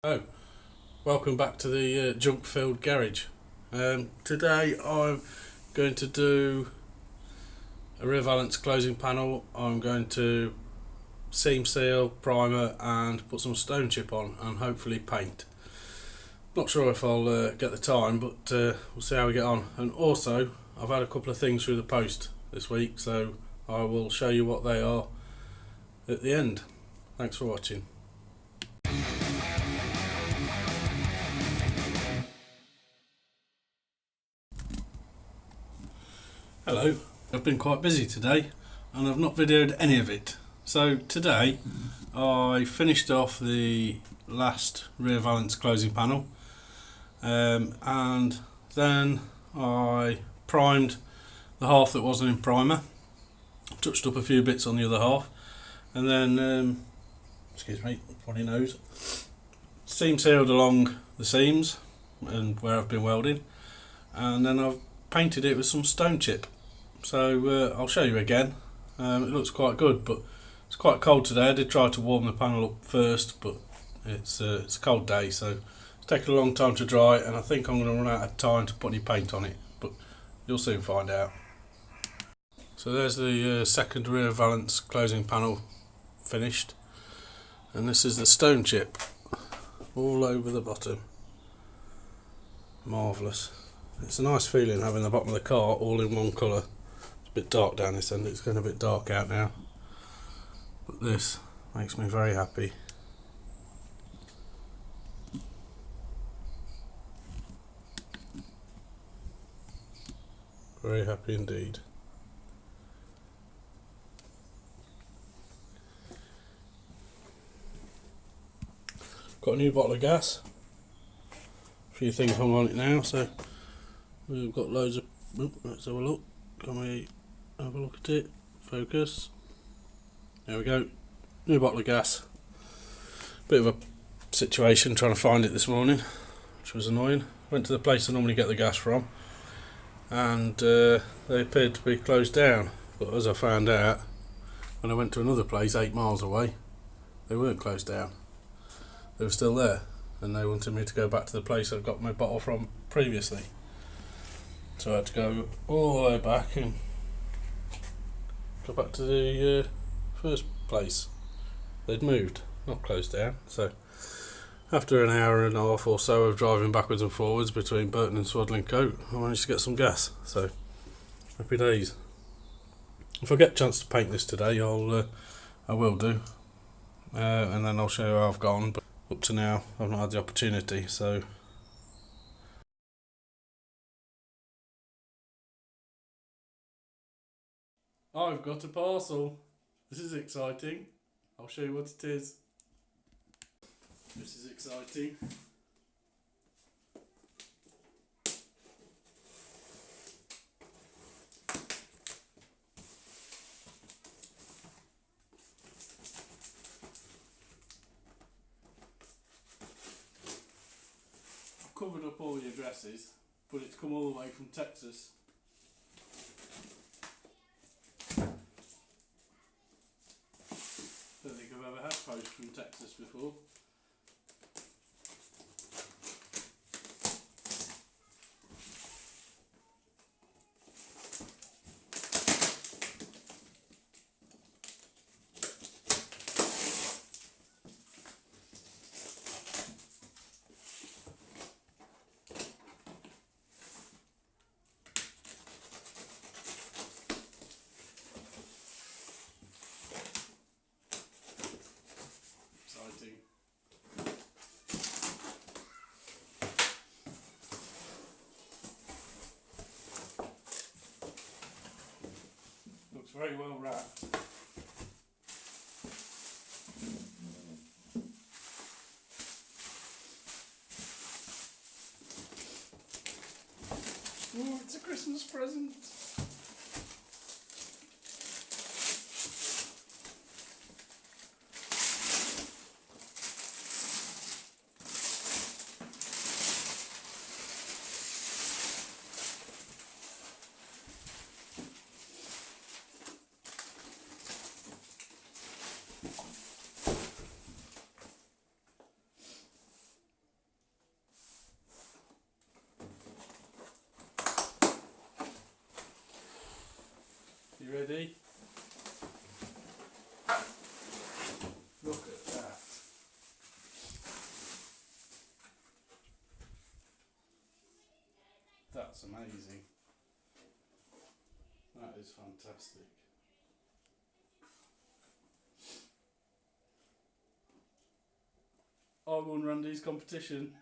Oh, welcome back to the Junk Filled Garage. Today I'm going to do a rear valance closing panel. I'm going to seam seal, primer and put some stone chip on and hopefully paint. Not sure if I'll get the time, but we'll see how we get on. And also I've had a couple of things through the post this week, so I will show you what they are at the end. Thanks for watching. Hello, I've been quite busy today and I've not videoed any of it. So today I finished off the last rear valance closing panel and then I primed the half that wasn't in primer, touched up a few bits on the other half, and then, excuse me, funny nose, seam sealed along the seams and where I've been welding, and then I've painted it with some stone chip. So I'll show you again. It looks quite good, but it's quite cold today. I did try to warm the panel up first, but it's a cold day, so it's taken a long time to dry, and I think I'm going to run out of time to put any paint on it, but you'll soon find out. So there's the second rear valance closing panel finished, and this is the stone chip all over the bottom. Marvellous. It's a nice feeling having the bottom of the car all in one colour. A bit dark down this end, it's getting a bit dark out now, but this makes me very happy. Very happy indeed. Got a new bottle of gas, a few things hung on it now, so we've got loads of, let's have a look, can we have a look at it, focus, there we go, new bottle of gas. Bit of a situation trying to find it this morning, which was annoying. Went to the place I normally get the gas from, and they appeared to be closed down, but as I found out when I went to another place 8 miles away, they weren't closed down, they were still there, and they wanted me to go back to the place I got my bottle from previously. So I had to go all the way back and go back to the first place. They'd moved, not closed down. So after an hour and a half or so of driving backwards and forwards between Burton and Swaddling Coat, I managed to get some gas. So happy days. If I get a chance to paint this today, I will do, and then I'll show you how I've gone. But up to now, I've not had the opportunity. So. I've got a parcel. This is exciting. I'll show you what it is. This is exciting. I've covered up all the addresses, but it's come all the way from Texas. Don't think I've ever had post from Texas before. Exciting. Looks very well wrapped. Oh, it's a Christmas present. ready. Look at that. That's amazing. That is fantastic. I won Randy's competition.